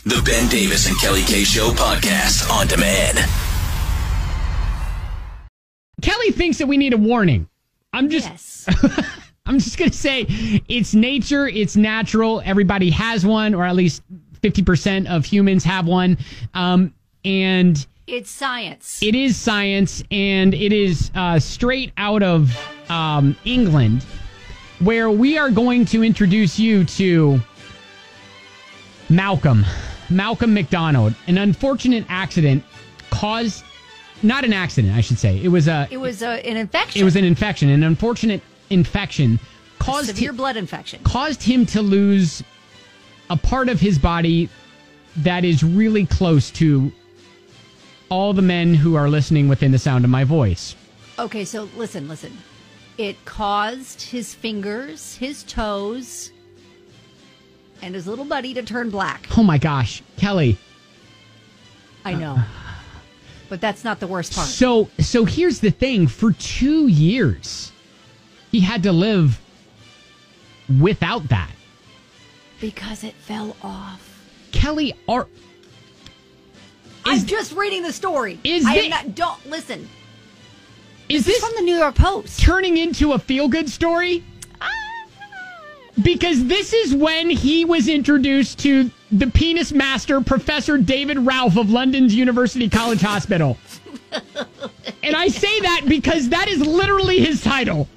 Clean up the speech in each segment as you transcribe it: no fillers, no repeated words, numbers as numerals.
The Ben Davis and Kelly K Show podcast on demand. Kelly thinks that we need a warning. Yes. I'm just going to say it's nature, it's natural. Everybody has one, or at least 50% of humans have one. And it's science. It is science, and it is straight out of England, where we are going to introduce you to Malcolm McDonald. An unfortunate accident caused, not an accident, I should say. It was an infection. It was an infection. An unfortunate infection caused severe blood infection. Caused him to lose a part of his body that is really close to all the men who are listening within the sound of my voice. Okay, so listen. It caused his fingers, his toes, and his little buddy to turn black. Oh my gosh, Kelly. I know. But that's not the worst part. So here's the thing. For 2 years, he had to live without that. Because it fell off. Kelly, I'm just reading the story. Don't listen. Is this from the New York Post turning into a feel-good story? Because this is when he was introduced to the penis master, Professor David Ralph of London's University College Hospital. And I say that because that is literally his title.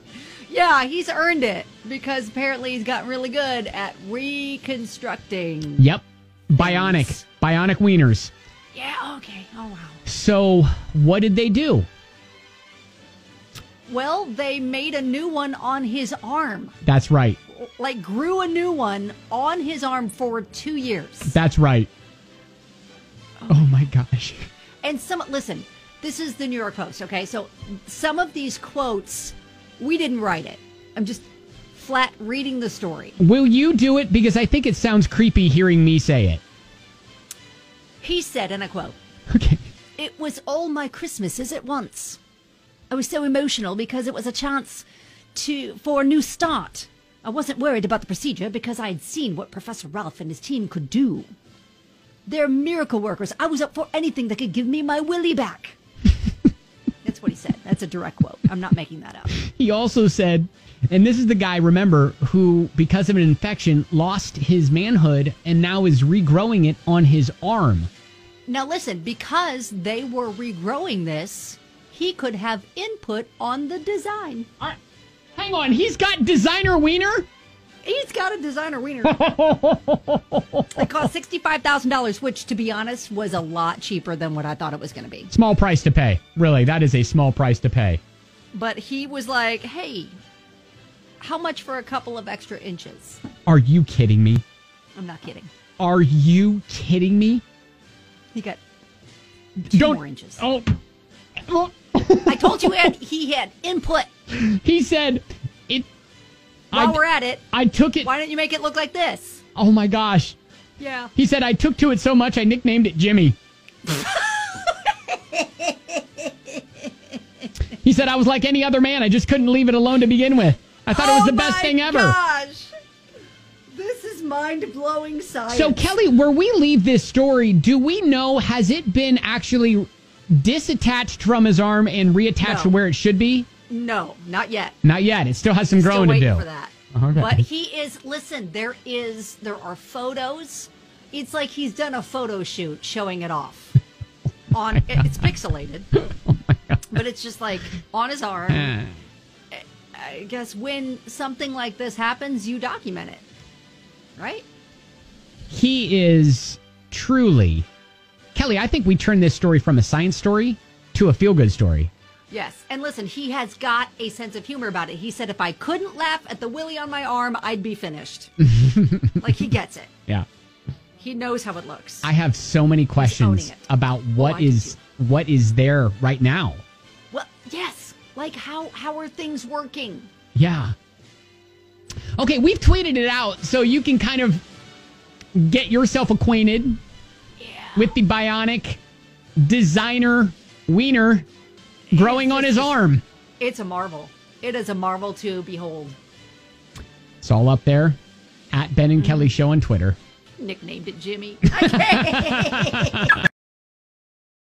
Yeah, he's earned it because apparently he's gotten really good at reconstructing. Yep. Bionic wieners. Yeah, okay. Oh, wow. So what did they do? Well, they made a new one on his arm. That's right. Like grew a new one on his arm for 2 years. That's right. Oh my gosh. And listen, this is the New York Post, okay? So some of these quotes, we didn't write it. I'm just flat reading the story. Will you do it? Because I think it sounds creepy hearing me say it. He said, and I quote, okay. "It was all my Christmases at once. I was so emotional because it was a chance for a new start. I wasn't worried about the procedure because I had seen what Professor Ralph and his team could do. They're miracle workers. I was up for anything that could give me my willy back." That's what he said. That's a direct quote. I'm not making that up. He also said, and this is the guy, remember, who, because of an infection, lost his manhood and now is regrowing it on his arm. Now listen, because they were regrowing this, he could have input on the design. Hang on, he's got designer wiener? He's got a designer wiener. It cost $65,000, which, to be honest, was a lot cheaper than what I thought it was going to be. Small price to pay. Really, that is a small price to pay. But he was like, hey, how much for a couple of extra inches? Are you kidding me? I'm not kidding. Are you kidding me? He got 2 more inches. Oh. I told you he had input. He said, While we're at it, I took it. Why don't you make it look like this? Oh my gosh. Yeah. He said, I took to it so much I nicknamed it Jimmy. He said, I was like any other man. I just couldn't leave it alone to begin with. I thought it was the best thing ever. Oh my gosh. This is mind-blowing science. So, Kelly, where we leave this story, do we know, has it been actually disattached from his arm and reattached to where it should be? No, not yet. Not yet. It still has some growing to do. For that. Okay. But he is, listen, there are photos. It's like he's done a photo shoot showing it off. It's pixelated. Oh my God. But it's just like on his arm. I guess when something like this happens, you document it. Right? He is truly... Kelly, I think we turned this story from a science story to a feel-good story. Yes. And listen, he has got a sense of humor about it. He said, if I couldn't laugh at the willy on my arm, I'd be finished. Like, he gets it. Yeah. He knows how it looks. I have so many questions about what is there right now. Well, yes. Like, how are things working? Yeah. Okay, we've tweeted it out so you can kind of get yourself acquainted with the bionic designer wiener growing on his arm. It's a marvel. It is a marvel to behold. It's all up there at Ben and Kelly Show on Twitter. Nicknamed it Jimmy.